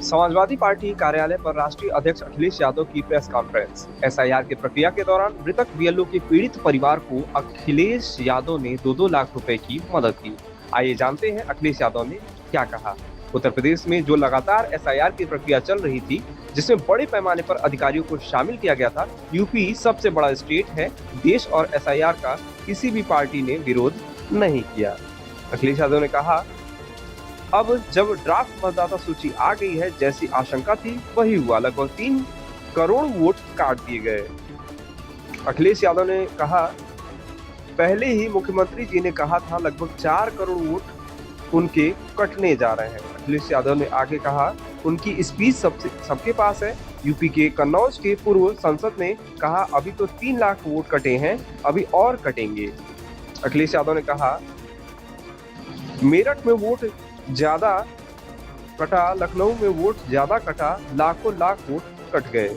Samajwadi party कार्यालय पर राष्ट्रीय अध्यक्ष अखिलेश यादव की प्रेस कॉन्फ्रेंस। एसआईआर की प्रक्रिया के दौरान मृतक बीएलओ के पीड़ित परिवार को अखिलेश यादव ने 2-2 लाख रुपए की मदद की। आइए जानते हैं अखिलेश यादव ने क्या कहा। उत्तर प्रदेश में जो लगातार एसआईआर की प्रक्रिया चल रही थी, जिसमें बड़े पैमाने पर अधिकारियों को शामिल किया गया था, यूपी सबसे बड़ा स्टेट है देश और एसआईआर का किसी भी पार्टी ने विरोध नहीं किया। अखिलेश यादव ने कहा, अब जब ड्राफ्ट मतदाता सूची आ गई है, जैसी आशंका थी वही हुआ। लगभग 3 करोड़ वोट काट दिए गए। अखिलेश यादव ने कहा, पहले ही मुख्यमंत्री जी ने कहा था लगभग 4 करोड़ वोट उनके कटने जा रहे हैं। अखिलेश यादव ने आगे कहा, उनकी स्पीच सबके पास है। यूपी के कन्नौज के पूर्व सांसद ने कहा, अभी तो 3 लाख वोट कटे हैं, अभी और कटेंगे। अखिलेश यादव ने कहा, मेरठ में वोट ज्यादा कटा, लखनऊ में वोट ज्यादा कटा, लाखों लाख वोट कट गए।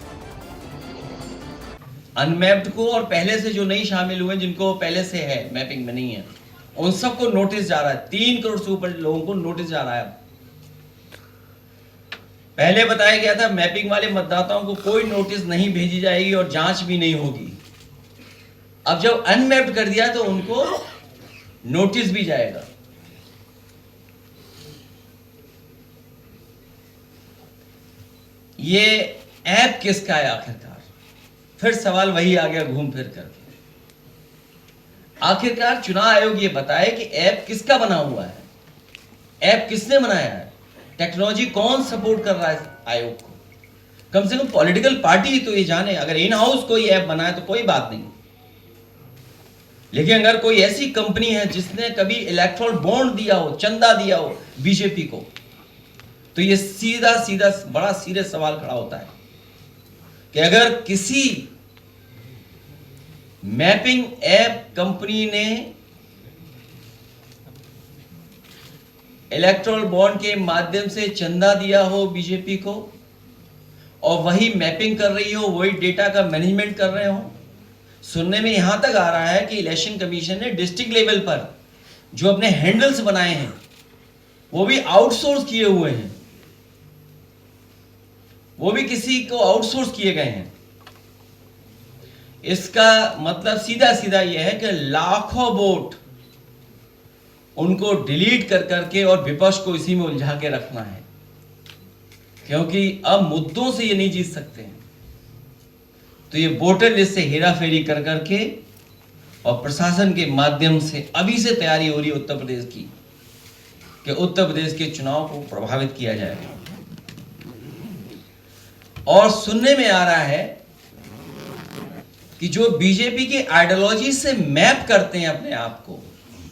अनमैप्ड को और पहले से जो नहीं शामिल हुए, जिनको पहले से है मैपिंग में नहीं है, उन सबको नोटिस जा रहा है। 3 करोड़ से ऊपर लोगों को नोटिस जा रहा है। पहले बताया गया था मैपिंग वाले मतदाताओं को कोई नोटिस नहीं भेजी जाएगी और जांच भी नहीं होगी। अब जब अनमैप्ड कर दिया तो उनको नोटिस भी जाएगा। ये ऐप किसका है आखिरकार? फिर सवाल वही आ गया घूम फिर करके। आखिरकार चुनाव आयोग ये बताए कि ऐप किसका बना हुआ है, ऐप किसने बनाया है, टेक्नोलॉजी कौन सपोर्ट कर रहा है आयोग को। कम से कम पॉलिटिकल पार्टी तो ये जाने। अगर इन हाउस कोई ऐप बनाए तो कोई बात नहीं, लेकिन अगर कोई ऐसी कंपनी है जिसने कभी इलेक्ट्रल बॉन्ड दिया हो, चंदा दिया हो बीजेपी को, तो ये सीधा सीधा बड़ा सीरियस सवाल खड़ा होता है कि अगर किसी मैपिंग ऐप कंपनी ने इलेक्ट्रल बॉन्ड के माध्यम से चंदा दिया हो बीजेपी को और वही मैपिंग कर रही हो, वही डेटा का मैनेजमेंट कर रहे हो। सुनने में यहां तक आ रहा है कि इलेक्शन कमीशन ने डिस्ट्रिक्ट लेवल पर जो अपने हैंडल्स बनाए हैं वो भी आउटसोर्स किए हुए हैं, वो भी किसी को आउटसोर्स किए गए हैं। इसका मतलब सीधा सीधा यह है कि लाखों वोट उनको डिलीट कर करके और विपक्ष को इसी में उलझा के रखना है, क्योंकि अब मुद्दों से ये नहीं जीत सकते हैं। तो ये वोटर लिस्ट से हेराफेरी कर करके और प्रशासन के माध्यम से अभी से तैयारी हो रही है उत्तर प्रदेश की कि उत्तर प्रदेश के चुनाव को प्रभावित किया जाएगा। और सुनने में आ रहा है कि जो बीजेपी की आइडियोलॉजी से मैप करते हैं अपने आप को,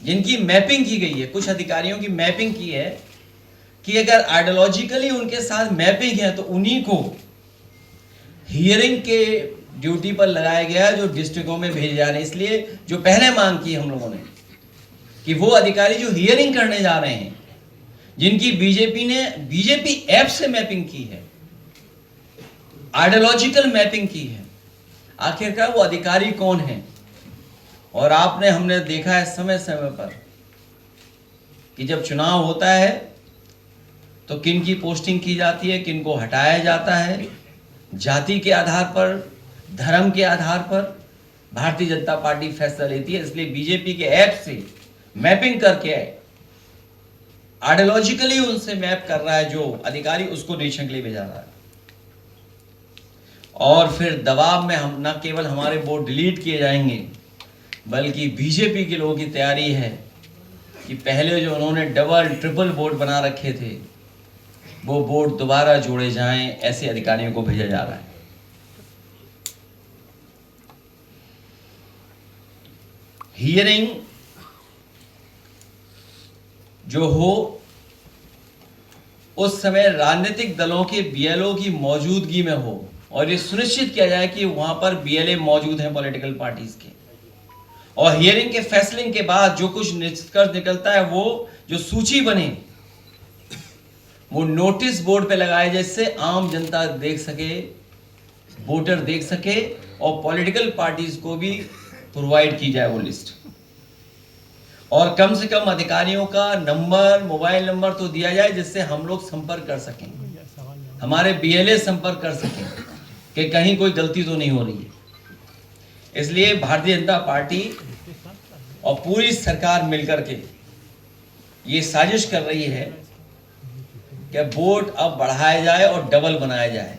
जिनकी मैपिंग की गई है, कुछ अधिकारियों की मैपिंग की है कि अगर आइडियोलॉजिकली उनके साथ मैपिंग है तो उन्हीं को हियरिंग के ड्यूटी पर लगाया गया, जो डिस्ट्रिक्टों में भेजे जा रहे हैं। इसलिए जो पहले मांग की हम लोगों ने कि वो अधिकारी जो हियरिंग करने जा रहे हैं, जिनकी बीजेपी ऐप से मैपिंग की है, आइडियोलॉजिकल मैपिंग की है, आखिरकार वो अधिकारी कौन है। और हमने देखा है समय समय पर कि जब चुनाव होता है तो किन की पोस्टिंग की जाती है, किन को हटाया जाता है, जाति के आधार पर, धर्म के आधार पर भारतीय जनता पार्टी फैसला लेती है। इसलिए बीजेपी के ऐप से मैपिंग करके आइडियोलॉजिकली उनसे मैप कर रहा है जो अधिकारी, उसको निरीक्षण के लिए भेजा रहा है। और फिर दबाव में हम न केवल हमारे वोट डिलीट किए जाएंगे, बल्कि बीजेपी के लोगों की तैयारी है कि पहले जो उन्होंने डबल ट्रिपल वोट बना रखे थे वो वोट दोबारा जोड़े जाएं, ऐसे अधिकारियों को भेजा जा रहा है। हियरिंग जो हो उस समय राजनीतिक दलों के बीएलओ की मौजूदगी में हो और ये सुनिश्चित किया जाए कि वहां पर बीएलए मौजूद हैं पॉलिटिकल पार्टीज के। और हियरिंग के फैसले के बाद जो कुछ निष्कर्ष निकलता है, वो जो सूची बने वो नोटिस बोर्ड पे लगाए, जिससे आम जनता देख सके, वोटर देख सके और पॉलिटिकल पार्टीज को भी प्रोवाइड की जाए वो लिस्ट। और कम से कम अधिकारियों का नंबर, मोबाइल नंबर तो दिया जाए जिससे हम लोग संपर्क कर सकें। हमारे बीएलए संपर्क कर सकें कि कहीं कोई गलती तो नहीं हो रही है। इसलिए भारतीय जनता पार्टी और पूरी सरकार मिलकर के ये साजिश कर रही है कि वोट अब बढ़ाया जाए और डबल बनाया जाए।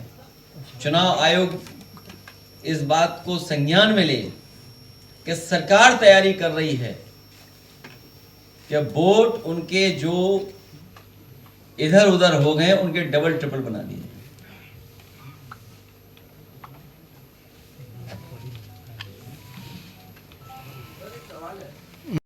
चुनाव आयोग इस बात को संज्ञान में ले कि सरकार तैयारी कर रही है कि वोट उनके जो इधर उधर हो गए उनके डबल ट्रिपल बना दिए।